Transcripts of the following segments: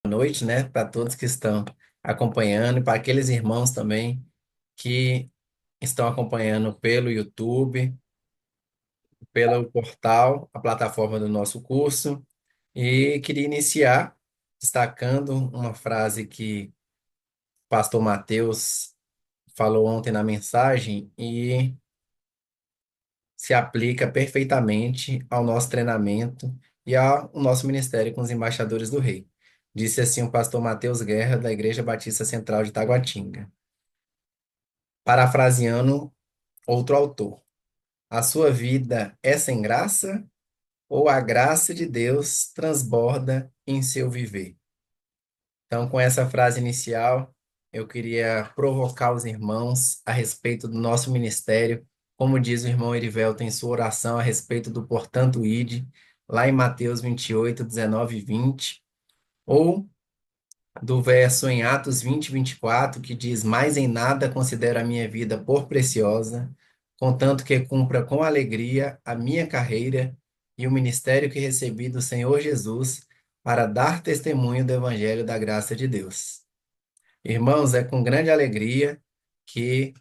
noite, né, para todos que estão acompanhando e para aqueles irmãos também que estão acompanhando pelo YouTube, pelo portal, a plataforma do nosso curso. E queria iniciar destacando uma frase que o pastor Mateus falou ontem na mensagem e se aplica perfeitamente ao nosso treinamento e ao nosso ministério com os embaixadores do Rei. Disse assim o pastor Mateus Guerra, da Igreja Batista Central de Taguatinga, parafraseando outro autor. A sua vida é sem graça ou a graça de Deus transborda em seu viver? Então, com essa frase inicial, eu queria provocar os irmãos a respeito do nosso ministério, como diz o irmão Erivelto em sua oração a respeito do portanto ide, lá em Mateus 28, 19 e 20, ou do verso em Atos 20, 24, que diz: Mas em nada considero a minha vida por preciosa, contanto que cumpra com alegria a minha carreira e o ministério que recebi do Senhor Jesus para dar testemunho do Evangelho da graça de Deus. Irmãos, é com grande alegria que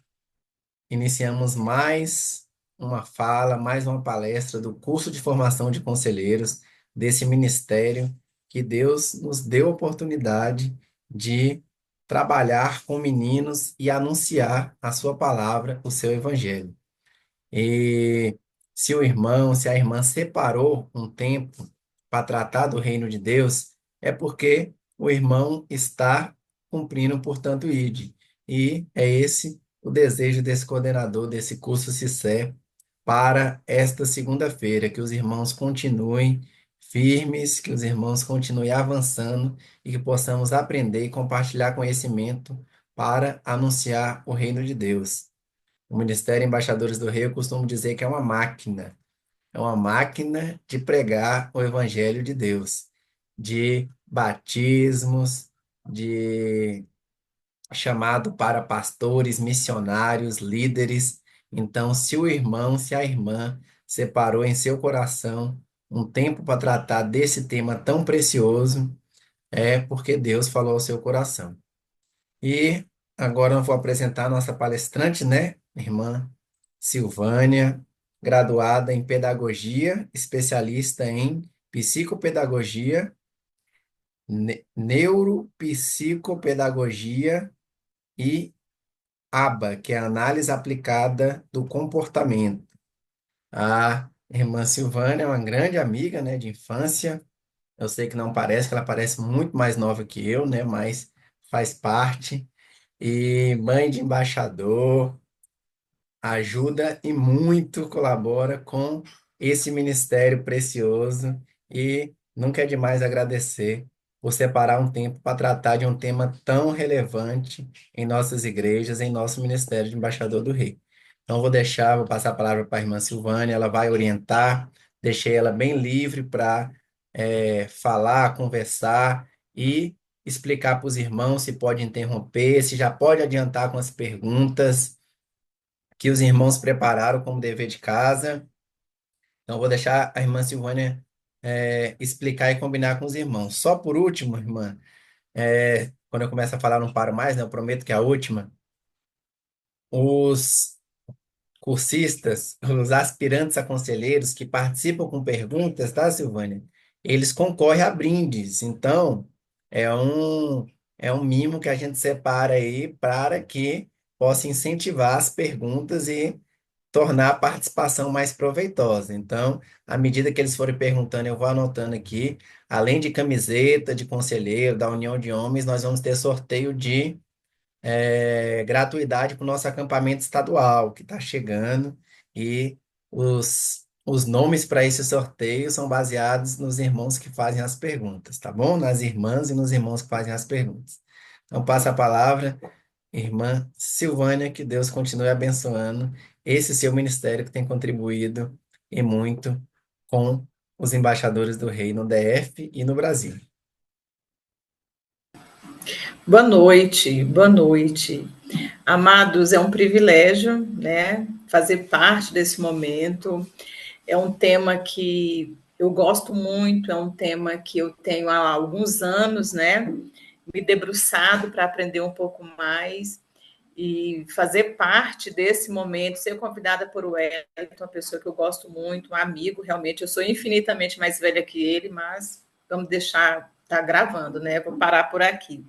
iniciamos mais uma fala, mais uma palestra do curso de formação de conselheiros desse ministério que Deus nos deu a oportunidade de trabalhar com meninos e anunciar a sua palavra, o seu evangelho. E se o irmão, se a irmã separou um tempo para tratar do reino de Deus, é porque o irmão está cumprindo, portanto, ide. E é esse o desejo desse coordenador desse curso CICE para esta segunda-feira, que os irmãos continuem firmes, que os irmãos continuem avançando e que possamos aprender e compartilhar conhecimento para anunciar o reino de Deus. O Ministério Embaixadores do Rei, eu costumo dizer que é uma máquina de pregar o Evangelho de Deus, de batismos, de chamado para pastores, missionários, líderes. Então, se o irmão, se a irmã separou em seu coração um tempo para tratar desse tema tão precioso, é porque Deus falou ao seu coração. E agora eu vou apresentar a nossa palestrante, né, irmã Silvânia, graduada em pedagogia, especialista em psicopedagogia, neuropsicopedagogia e ABA, que é a análise aplicada do comportamento. A irmã Silvânia é uma grande amiga, né, de infância. Eu sei que não parece, que ela parece muito mais nova que eu, né, mas faz parte. E mãe de embaixador, ajuda e muito colabora com esse ministério precioso e nunca é demais agradecer por separar um tempo para tratar de um tema tão relevante em nossas igrejas, em nosso ministério de embaixador do Rei. Então vou passar a palavra para a irmã Silvânia, ela vai orientar, deixei ela bem livre para falar, conversar e explicar para os irmãos se pode interromper, se já pode adiantar com as perguntas que os irmãos prepararam como dever de casa. Então, eu vou deixar a irmã Silvânia explicar e combinar com os irmãos. Só por último, irmã, quando eu começo a falar, eu não paro mais, né? Eu prometo que é a última. Os cursistas, os aspirantes a conselheiros que participam com perguntas, tá, Silvânia? Eles concorrem a brindes. Então, é um, é um mimo que a gente separa aí para que possa incentivar as perguntas e tornar a participação mais proveitosa. Então, à medida que eles forem perguntando, eu vou anotando aqui. Além de camiseta de conselheiro da União de Homens, nós vamos ter sorteio de gratuidade para o nosso acampamento estadual, que está chegando. E os nomes para esse sorteio são baseados nos irmãos que fazem as perguntas, tá bom? Nas irmãs e nos irmãos que fazem as perguntas. Então, passa a palavra. Irmã Silvânia, que Deus continue abençoando esse seu ministério que tem contribuído e muito com os embaixadores do Rei no DF e no Brasil. Boa noite, boa noite. Amados, é um privilégio, né, fazer parte desse momento. É um tema que Eu gosto muito, é um tema que eu tenho há alguns anos, né? Me debruçado para aprender um pouco mais e fazer parte desse momento, ser convidada por Wellington, uma pessoa que eu gosto muito, um amigo, realmente. Eu sou infinitamente mais velha que ele, mas vamos deixar, tá gravando, né? Vou parar por aqui.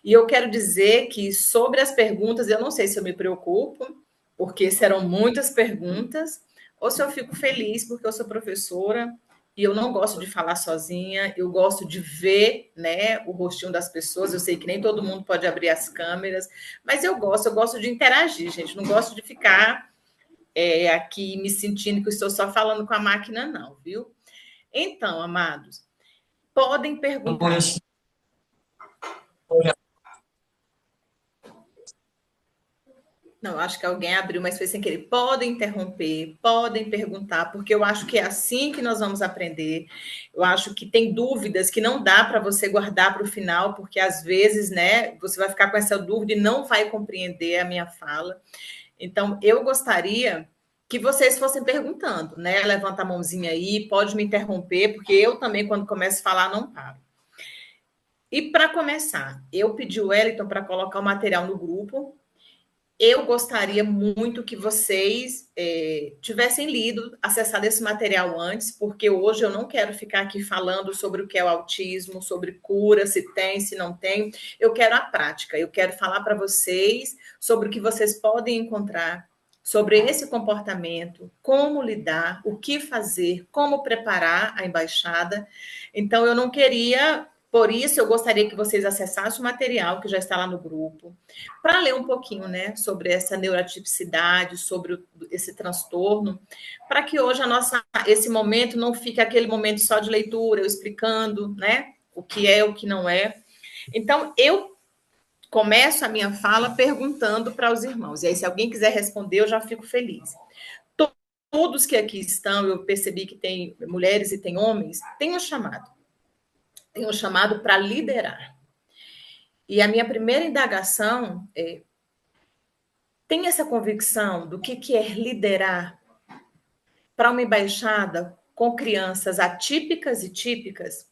E eu quero dizer que sobre as perguntas, eu não sei se eu me preocupo, porque serão muitas perguntas, ou se eu fico feliz, porque eu sou professora e eu não gosto de falar sozinha, eu gosto de ver, né, o rostinho das pessoas. Eu sei que nem todo mundo pode abrir as câmeras, mas eu gosto de interagir, gente. Não gosto de ficar aqui me sentindo que estou só falando com a máquina, não, viu? Então, amados, podem perguntar. Não, acho que alguém abriu, mas foi sem querer. Podem interromper, podem perguntar, porque eu acho que é assim que nós vamos aprender. Eu acho que tem dúvidas que não dá para você guardar para o final, porque às vezes, né, você vai ficar com essa dúvida e não vai compreender a minha fala. Então, eu gostaria que vocês fossem perguntando, né? Levanta a mãozinha aí, pode me interromper, porque eu também, quando começo a falar, não paro. E para começar, eu pedi o Wellington para colocar o material no grupo. Eu gostaria muito que vocês tivessem lido, acessado esse material antes, porque hoje eu não quero ficar aqui falando sobre o que é o autismo, sobre cura, se tem, se não tem. Eu quero a prática, eu quero falar para vocês sobre o que vocês podem encontrar, sobre esse comportamento, como lidar, o que fazer, como preparar a embaixada. Então, eu não queria. Por isso, eu gostaria que vocês acessassem o material que já está lá no grupo, para ler um pouquinho, né, sobre essa neurotipicidade, sobre esse transtorno, para que hoje esse momento não fique aquele momento só de leitura, eu explicando, né, o que é, o que não é. Então, eu começo a minha fala perguntando para os irmãos, e aí se alguém quiser responder, eu já fico feliz. Todos que aqui estão, eu percebi que tem mulheres e tem homens, tem um chamado para liderar. E a minha primeira indagação é: tem essa convicção do que é liderar para uma embaixada com crianças atípicas e típicas?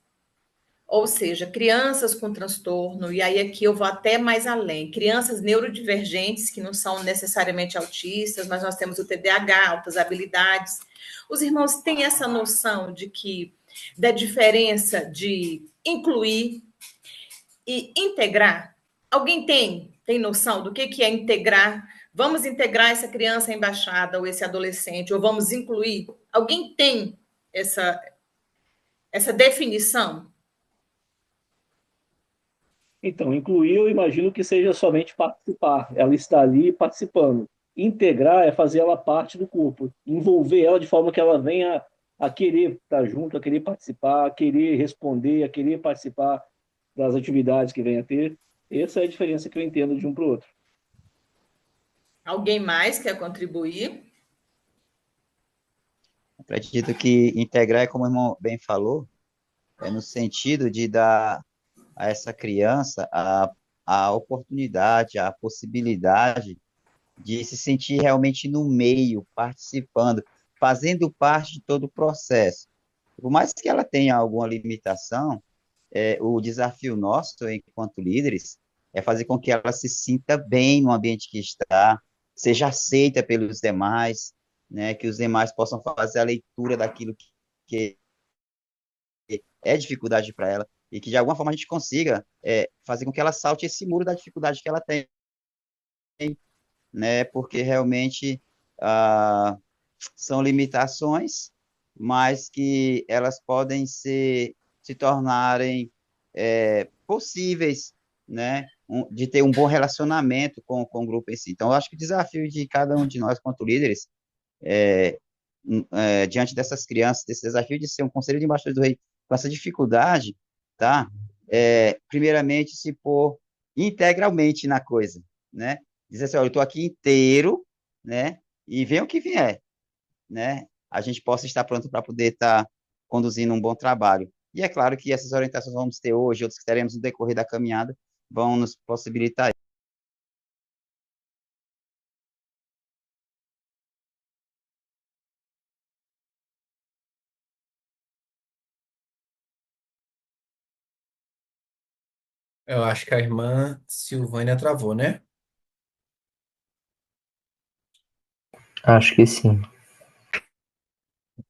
Ou seja, crianças com transtorno, e aí aqui eu vou até mais além, crianças neurodivergentes, que não são necessariamente autistas, mas nós temos o TDAH, altas habilidades. Os irmãos têm essa noção da diferença de incluir e integrar? Alguém tem noção do que é integrar? Vamos integrar essa criança à embaixada ou esse adolescente, ou vamos incluir? Alguém tem essa, essa definição? Então, incluir, eu imagino que seja somente participar. Ela está ali participando. Integrar é fazer ela parte do corpo, envolver ela de forma que ela venha a querer estar junto, a querer participar, a querer responder, a querer participar das atividades que venha a ter. Essa é a diferença que eu entendo de um para o outro. Alguém mais quer contribuir? Acredito que integrar, é como o irmão bem falou, é no sentido de dar a essa criança a oportunidade, a possibilidade de se sentir realmente no meio, participando, fazendo parte de todo o processo. Por mais que ela tenha alguma limitação, o desafio nosso, enquanto líderes, é fazer com que ela se sinta bem no ambiente que está, seja aceita pelos demais, né, que os demais possam fazer a leitura daquilo que é dificuldade para ela, e que de alguma forma a gente consiga fazer com que ela salte esse muro da dificuldade que ela tem, né, porque realmente ah, são limitações, mas que elas podem se tornarem possíveis, né, de ter um bom relacionamento com o grupo em si. Então, eu acho que o desafio de cada um de nós, quanto líderes, é, diante dessas crianças, desse desafio de ser um conselho de embaixadores do rei com essa dificuldade, tá? Primeiramente, se pôr integralmente na coisa, né? Dizer assim, olha, eu estou aqui inteiro, né? E vem o que vier, né? A gente possa estar pronto para poder estar conduzindo um bom trabalho. E é claro que essas orientações que vamos ter hoje, outras que teremos no decorrer da caminhada, vão nos possibilitar Eu acho que a irmã Silvânia travou, né? Acho que sim.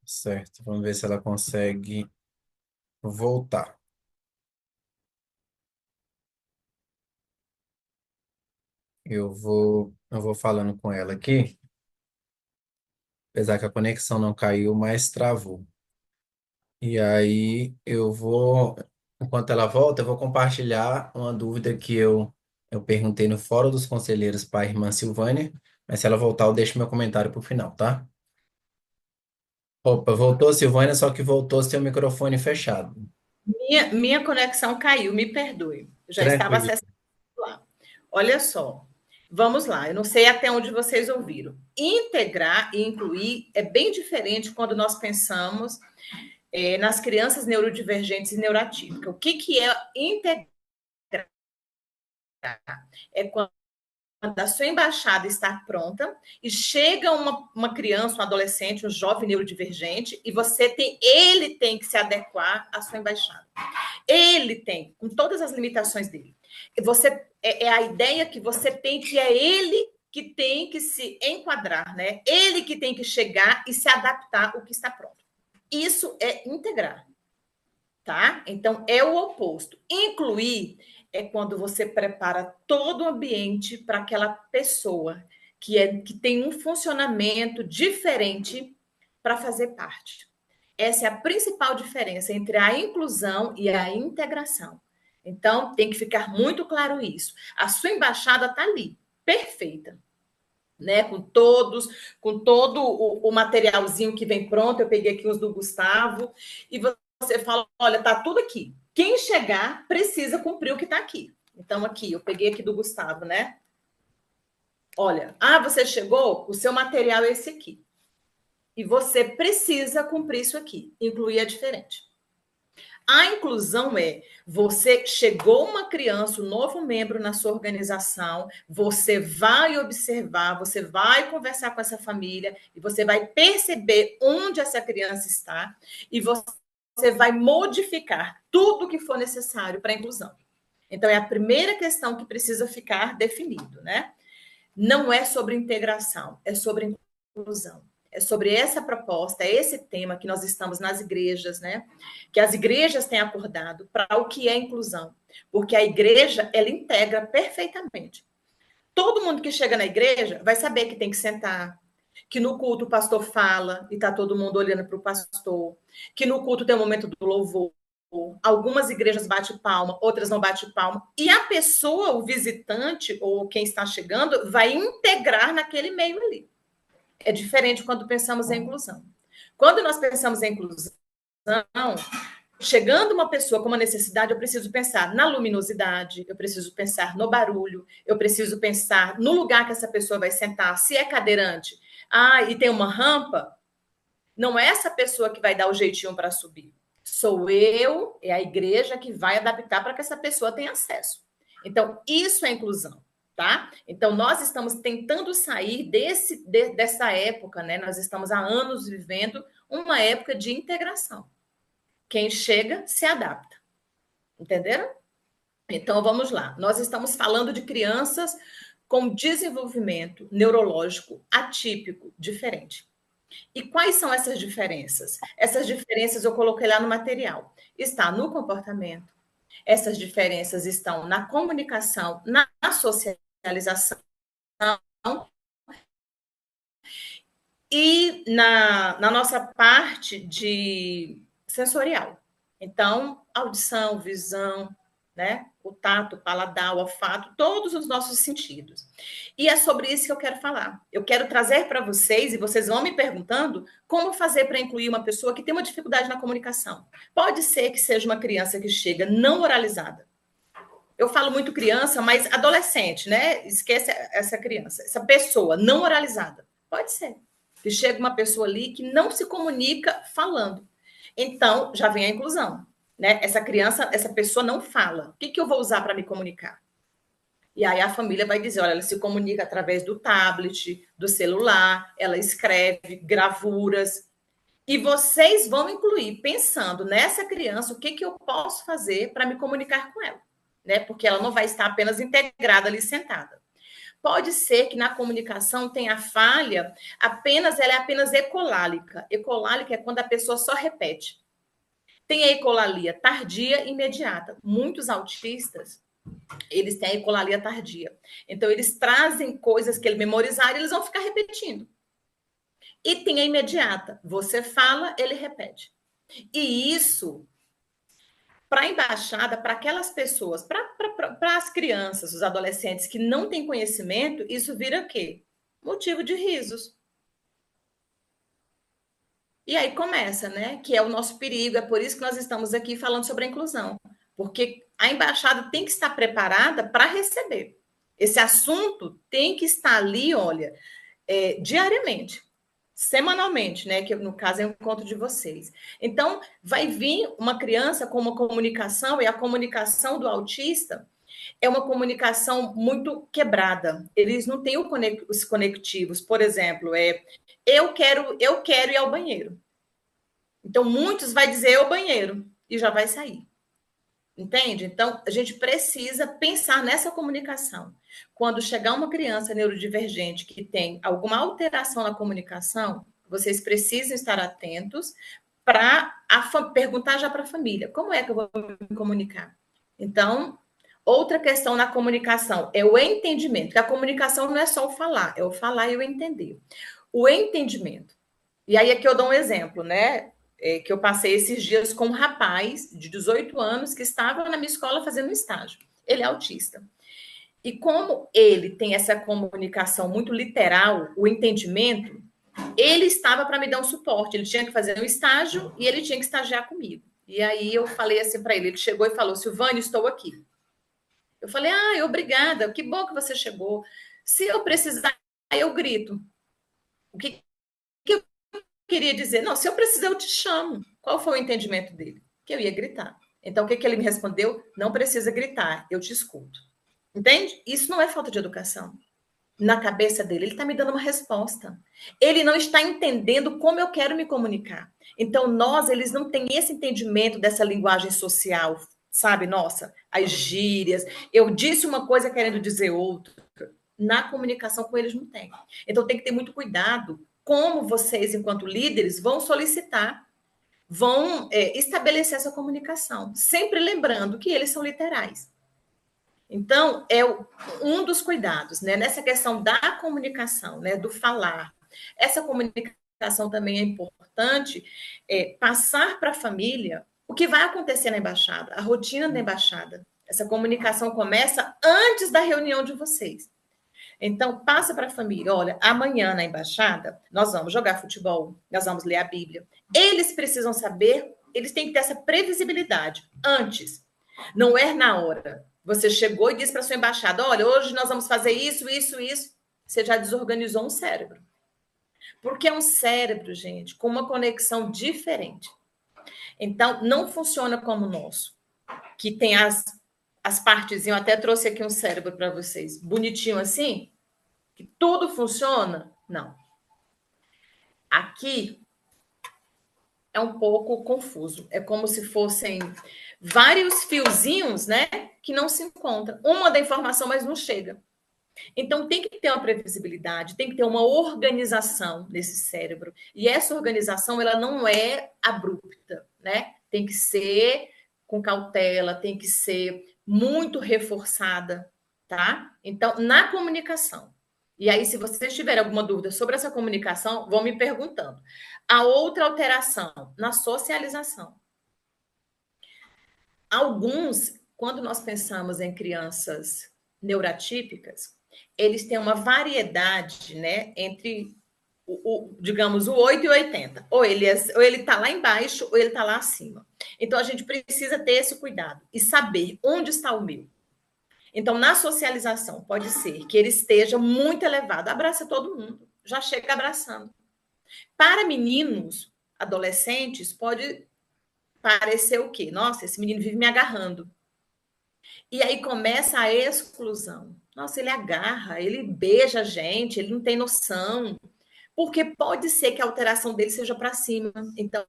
Certo. Vamos ver se ela consegue voltar. Eu vou falando com ela aqui, apesar que a conexão não caiu, mas travou. E aí enquanto ela volta, eu vou compartilhar uma dúvida que eu perguntei no Fórum dos Conselheiros para a irmã Silvânia, mas se ela voltar, eu deixo meu comentário para o final, tá? Opa, voltou, Silvânia, só que voltou sem o microfone fechado. Minha conexão caiu, me perdoe. Eu já estava Tranquilo. acessando lá. Olha só, vamos lá. Eu não sei até onde vocês ouviram. Integrar e incluir é bem diferente quando nós pensamos nas crianças neurodivergentes e neuroatípicas. O que é integrar? É quando a sua embaixada está pronta e chega uma criança, um adolescente, um jovem neurodivergente e ele tem que se adequar à sua embaixada. Ele tem, com todas as limitações dele. É a ideia que você tem que é ele que tem que se enquadrar, né? Ele que tem que chegar e se adaptar ao que está pronto. Isso é integrar, tá? Então é o oposto. Incluir é quando você prepara todo o ambiente para aquela pessoa que tem um funcionamento diferente para fazer parte. Essa é a principal diferença entre a inclusão e a integração. Então, tem que ficar muito claro isso. A sua embaixada está ali, perfeita, né? Com todo o materialzinho que vem pronto. Eu peguei aqui os do Gustavo, e você fala: olha, tá tudo aqui. Quem chegar precisa cumprir o que está aqui. Então, aqui, eu peguei aqui do Gustavo, né? Olha, você chegou, o seu material é esse aqui. E você precisa cumprir isso aqui. Incluir é diferente. A inclusão você chegou uma criança, um novo membro na sua organização, você vai observar, você vai conversar com essa família e você vai perceber onde essa criança está e você vai modificar tudo o que for necessário para a inclusão. Então, é a primeira questão que precisa ficar definido, né? Não é sobre integração, é sobre inclusão. É sobre essa proposta, é esse tema que nós estamos nas igrejas, né? Que as igrejas têm acordado para o que é inclusão. Porque a igreja, ela integra perfeitamente. Todo mundo que chega na igreja vai saber que tem que sentar, que no culto o pastor fala e está todo mundo olhando para o pastor, que no culto tem o momento do louvor. Algumas igrejas bate palma, outras não bate palma. E a pessoa, o visitante ou quem está chegando, vai integrar naquele meio ali. É diferente quando pensamos em inclusão. Quando nós pensamos em inclusão, chegando uma pessoa com uma necessidade, eu preciso pensar na luminosidade, eu preciso pensar no barulho, eu preciso pensar no lugar que essa pessoa vai sentar, se é cadeirante. E tem uma rampa, não é essa pessoa que vai dar o jeitinho para subir. Sou eu, é a igreja que vai adaptar para que essa pessoa tenha acesso. Então, isso é inclusão. Tá? Então, nós estamos tentando sair dessa época, né? Nós estamos há anos vivendo uma época de integração. Quem chega, se adapta. Entenderam? Então, vamos lá. Nós estamos falando de crianças com desenvolvimento neurológico atípico, diferente. E quais são essas diferenças? Essas diferenças eu coloquei lá no material. Está no comportamento. Essas diferenças estão na comunicação, na socialização e na nossa parte de sensorial. Então, audição, visão, né? O tato, o paladar, o olfato, todos os nossos sentidos. E é sobre isso que eu quero falar. Eu quero trazer para vocês, e vocês vão me perguntando, como fazer para incluir uma pessoa que tem uma dificuldade na comunicação. Pode ser que seja uma criança que chega não oralizada. Eu falo muito criança, mas adolescente, né? Esquece essa criança, essa pessoa não oralizada. Pode ser. Que chega uma pessoa ali que não se comunica falando. Então, já vem a inclusão, né? Essa criança, essa pessoa não fala. O que eu vou usar para me comunicar? E aí a família vai dizer, olha, ela se comunica através do tablet, do celular, ela escreve gravuras. E vocês vão incluir, pensando nessa criança, o que eu posso fazer para me comunicar com ela. né? Porque ela não vai estar apenas integrada ali sentada. Pode ser que na comunicação tenha falha, ela é apenas ecolálica. Ecolálica é quando a pessoa só repete. Tem a ecolalia tardia e imediata. Muitos autistas, eles têm a ecolalia tardia. Então, eles trazem coisas que eles memorizaram e eles vão ficar repetindo. E tem a imediata. Você fala, ele repete. E isso, para a embaixada, para aquelas pessoas, para as crianças, os adolescentes que não têm conhecimento, isso vira o quê? Motivo de risos. E aí começa, né? Que é o nosso perigo, é por isso que nós estamos aqui falando sobre a inclusão. Porque a embaixada tem que estar preparada para receber. Esse assunto tem que estar ali, olha, diariamente, semanalmente, né? Que no caso é o encontro de vocês. Então, vai vir uma criança com uma comunicação, e a comunicação do autista é uma comunicação muito quebrada. Eles não têm os conectivos. Por exemplo, eu quero ir ao banheiro. Então, muitos vai dizer eu banheiro e já vai sair. Entende? Então, a gente precisa pensar nessa comunicação. Quando chegar uma criança neurodivergente que tem alguma alteração na comunicação, vocês precisam estar atentos para perguntar já para a família, como é que eu vou me comunicar? Então, outra questão na comunicação é o entendimento, que a comunicação não é só o falar, é o falar e o entender. O entendimento. E aí aqui eu dou um exemplo, né? Que eu passei esses dias com um rapaz de 18 anos que estava na minha escola fazendo um estágio. Ele é autista. E como ele tem essa comunicação muito literal, o entendimento, ele estava para me dar um suporte. Ele tinha que fazer um estágio e ele tinha que estagiar comigo. E aí eu falei assim para ele, ele chegou e falou, Silvânia, estou aqui. Eu falei, obrigada, que bom que você chegou. Se eu precisar, eu grito. O que eu queria dizer? Não, se eu precisar, eu te chamo. Qual foi o entendimento dele? Que eu ia gritar. Então, o que ele me respondeu? Não precisa gritar, eu te escuto. Entende? Isso não é falta de educação. Na cabeça dele, ele está me dando uma resposta. Ele não está entendendo como eu quero me comunicar. Então, eles não têm esse entendimento dessa linguagem social, sabe? Nossa, as gírias. Eu disse uma coisa querendo dizer outra. Na comunicação com eles não tem. Então, tem que ter muito cuidado como vocês, enquanto líderes, vão solicitar, vão estabelecer essa comunicação. Sempre lembrando que eles são literais. Então, é um dos cuidados, né? Nessa questão da comunicação, né? Do falar. Essa comunicação também é importante passar para a família o que vai acontecer na embaixada, a rotina da embaixada. Essa comunicação começa antes da reunião de vocês. Então, passa para a família, olha, amanhã na embaixada, nós vamos jogar futebol, nós vamos ler a Bíblia. Eles precisam saber, eles têm que ter essa previsibilidade antes. Não é na hora. Você chegou e disse para sua embaixada, olha, hoje nós vamos fazer isso, isso, isso. Você já desorganizou um cérebro. Porque é um cérebro, gente, com uma conexão diferente. Então, não funciona como o nosso, que tem as partes, eu até trouxe aqui um cérebro para vocês, bonitinho assim, que tudo funciona? Não. Aqui é um pouco confuso. É como se fossem vários fiozinhos, né, que não se encontram. Uma da informação, mas não chega. Então, tem que ter uma previsibilidade, tem que ter uma organização nesse cérebro. E essa organização, ela não é abrupta, né? Tem que ser com cautela, tem que ser muito reforçada, tá? Então, na comunicação. E aí, se vocês tiverem alguma dúvida sobre essa comunicação, vão me perguntando. A outra alteração, na socialização. Alguns, quando nós pensamos em crianças neurotípicas, eles têm uma variedade, né, entre, digamos, o 8 e o 80. Ou ele está lá embaixo, ou ele está lá acima. Então, a gente precisa ter esse cuidado e saber onde está o meu. Então, na socialização, pode ser que ele esteja muito elevado. Abraça todo mundo. Já chega abraçando. Para meninos, adolescentes, pode parecer o quê? Nossa, esse menino vive me agarrando. E aí começa a exclusão. Nossa, ele agarra, ele beija a gente, ele não tem noção. Porque pode ser que a alteração dele seja para cima. Então,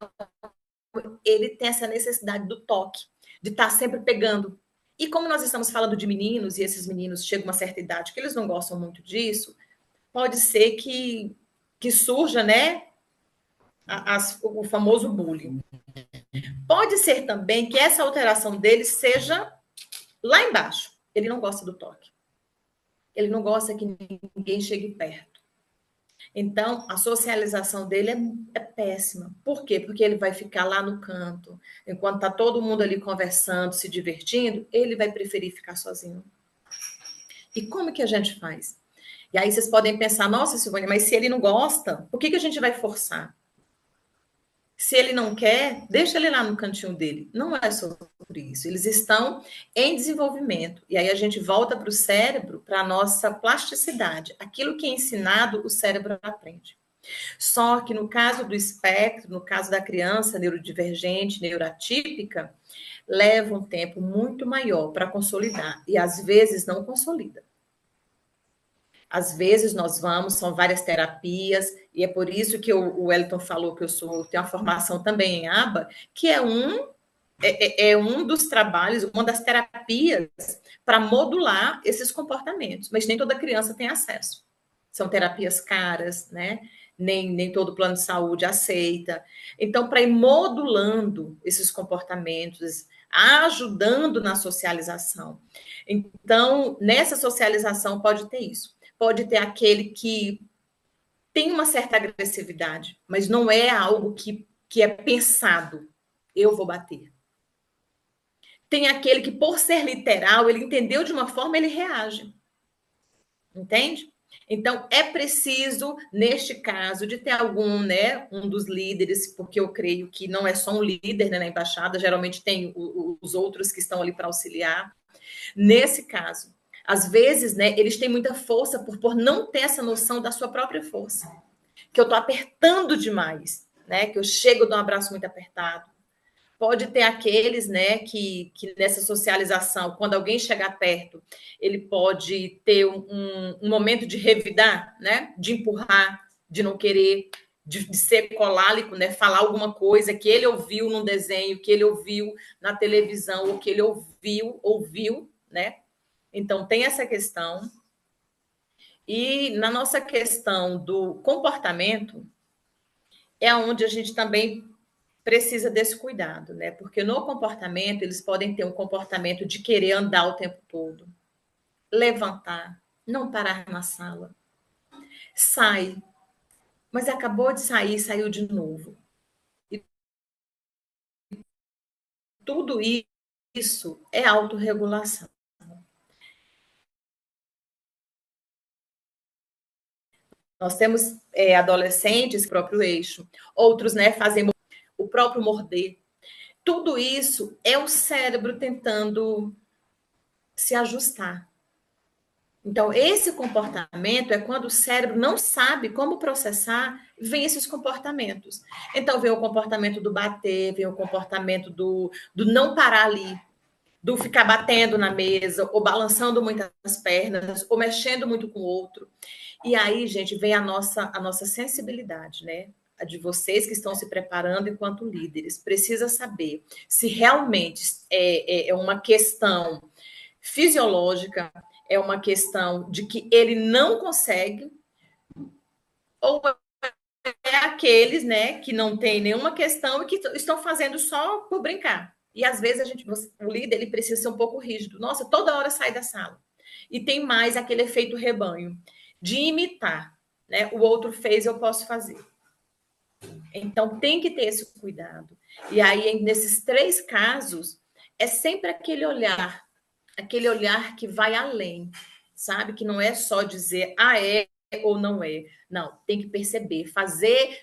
ele tem essa necessidade do toque, de estar sempre pegando. E como nós estamos falando de meninos, e esses meninos chegam a uma certa idade que eles não gostam muito disso, pode ser que surja, né, o famoso bullying. Pode ser também que essa alteração dele seja lá embaixo. Ele não gosta do toque. Ele não gosta que ninguém chegue perto. Então, a socialização dele é péssima. Por quê? Porque ele vai ficar lá no canto. Enquanto está todo mundo ali conversando, se divertindo, ele vai preferir ficar sozinho. E como que a gente faz? E aí vocês podem pensar, nossa, Silvânia, mas se ele não gosta, por que a gente vai forçar? Se ele não quer, deixa ele lá no cantinho dele. Não é só por isso. Eles estão em desenvolvimento. E aí a gente volta para o cérebro, para a nossa plasticidade. Aquilo que é ensinado, o cérebro aprende. Só que no caso do espectro, no caso da criança neurodivergente, neuroatípica, leva um tempo muito maior para consolidar. E às vezes não consolida. Às vezes nós vamos, são várias terapias, e é por isso que o Wellington falou que tenho uma formação também em ABA, que é um dos trabalhos, uma das terapias para modular esses comportamentos, mas nem toda criança tem acesso. São terapias caras, né? Nem todo plano de saúde aceita. Então, para ir modulando esses comportamentos, ajudando na socialização. Então, nessa socialização pode ter isso. Pode ter aquele que tem uma certa agressividade, mas não é algo que é pensado. Eu vou bater. Tem aquele que, por ser literal, ele entendeu de uma forma, ele reage. Entende? Então, é preciso, neste caso, de ter algum, né, um dos líderes, porque eu creio que não é só um líder, né, na embaixada, geralmente tem os outros que estão ali para auxiliar. Nesse caso, às vezes, né, eles têm muita força por não ter essa noção da sua própria força. Que eu estou apertando demais, né? Que eu chego, dou um abraço muito apertado. Pode ter aqueles, né, que nessa socialização, quando alguém chegar perto, ele pode ter um momento de revidar, né? De empurrar, de não querer, de ser colálico, né? Falar alguma coisa que ele ouviu num desenho, que ele ouviu na televisão, ou que ele ouviu, né? Então, tem essa questão. E na nossa questão do comportamento, é onde a gente também precisa desse cuidado, né? Porque no comportamento, eles podem ter um comportamento de querer andar o tempo todo, levantar, não parar na sala, sai, mas acabou de sair, saiu de novo. E tudo isso é autorregulação. Nós temos adolescentes, próprio eixo, outros, né, fazem o próprio morder. Tudo isso é o cérebro tentando se ajustar. Então, esse comportamento é quando o cérebro não sabe como processar, vem esses comportamentos. Então, vem o comportamento do bater, vem o comportamento do não parar ali, do ficar batendo na mesa, ou balançando muitas pernas, ou mexendo muito com o outro. E aí, gente, vem a nossa sensibilidade, né? A de vocês que estão se preparando enquanto líderes. Precisa saber se realmente é uma questão fisiológica, é uma questão de que ele não consegue, ou é aqueles, né, que não tem nenhuma questão e que estão fazendo só por brincar. E às vezes o líder ele precisa ser um pouco rígido. Nossa, toda hora sai da sala. E tem mais aquele efeito rebanho de imitar, né? O outro fez, eu posso fazer. Então tem que ter esse cuidado. E aí nesses 3 casos é sempre aquele olhar que vai além, sabe? Que não é só dizer é ou não é. Não, tem que perceber,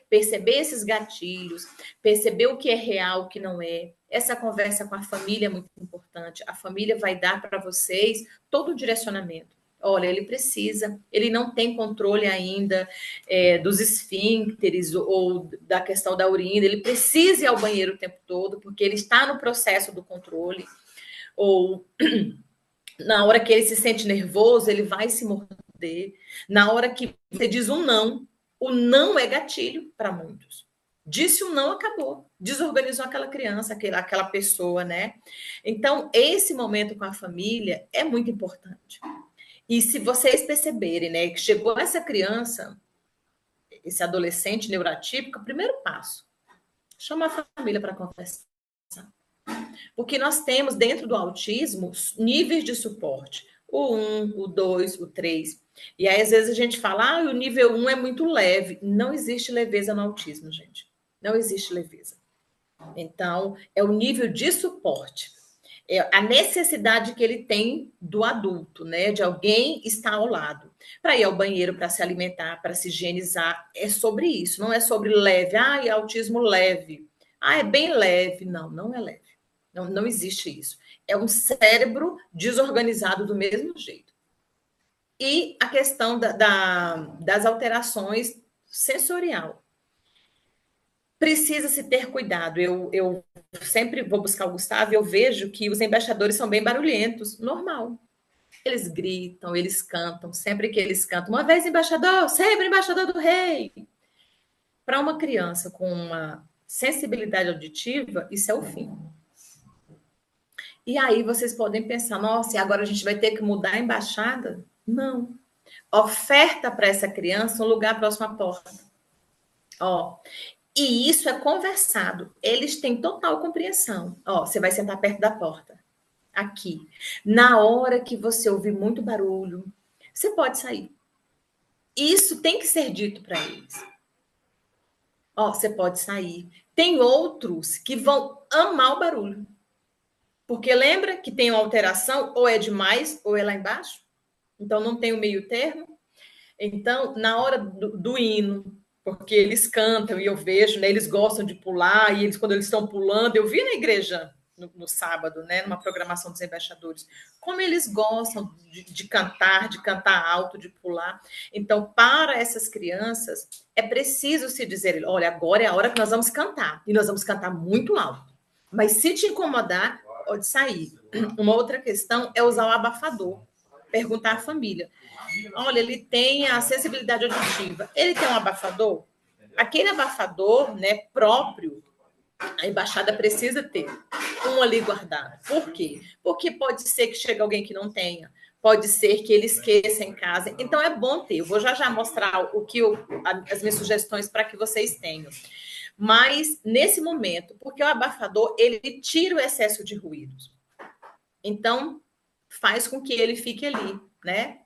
perceber esses gatilhos, perceber o que é real, o que não é. Essa conversa com a família é muito importante. A família vai dar para vocês todo o direcionamento. Olha, ele não tem controle ainda dos esfíncteres ou da questão da urina, ele precisa ir ao banheiro o tempo todo, porque ele está no processo do controle, ou na hora que ele se sente nervoso, ele vai se morder. Na hora que você diz um não, o não é gatilho para muitos. Disse um não, acabou. desorganizou aquela criança, aquela pessoa, né? Então, esse momento com a família é muito importante. E se vocês perceberem, né, que chegou essa criança, esse adolescente neurotípico, o primeiro passo, chama a família para conversar. Porque nós temos dentro do autismo níveis de suporte. O 1, o 2, o 3. E aí, às vezes, a gente fala, o nível 1 é muito leve. Não existe leveza no autismo, gente. Não existe leveza. Então, é o nível de suporte. É a necessidade que ele tem do adulto, né? De alguém estar ao lado. Para ir ao banheiro, para se alimentar, para se higienizar. É sobre isso. Não é sobre leve. É autismo leve. É bem leve. Não, não é leve. Não existe isso. É um cérebro desorganizado do mesmo jeito. E a questão das alterações sensorial. Precisa-se ter cuidado. Eu sempre vou buscar o Gustavo e eu vejo que os embaixadores são bem barulhentos. Normal. Eles gritam, eles cantam. Sempre que eles cantam, uma vez embaixador, sempre embaixador do rei. Para uma criança com uma sensibilidade auditiva, isso é o fim. E aí vocês podem pensar, nossa, e agora a gente vai ter que mudar a embaixada? Não. Oferta para essa criança um lugar próximo à porta. E isso é conversado. Eles têm total compreensão. Você vai sentar perto da porta. Aqui. Na hora que você ouvir muito barulho, você pode sair. Isso tem que ser dito para eles. Você pode sair. Tem outros que vão amar o barulho. Porque lembra que tem uma alteração, ou é demais, ou é lá embaixo? Então, não tem o meio termo. Então, na hora do hino, porque eles cantam, e eu vejo, né, eles gostam de pular, e eles, quando eles estão pulando, eu vi na igreja no sábado, né, numa programação dos embaixadores, como eles gostam de cantar alto, de pular. Então, para essas crianças, é preciso se dizer, olha, agora é a hora que nós vamos cantar, e nós vamos cantar muito alto. Mas se te incomodar, pode sair. Uma outra questão é usar o abafador. Perguntar à família. Olha, ele tem a sensibilidade auditiva. Ele tem um abafador? Aquele abafador, né, próprio, a embaixada precisa ter um ali guardado. Por quê? Porque pode ser que chegue alguém que não tenha. Pode ser que ele esqueça em casa. Então, é bom ter. Eu vou já mostrar as minhas sugestões para que vocês tenham. Mas, nesse momento, porque o abafador, ele tira o excesso de ruídos. Então, faz com que ele fique ali, né?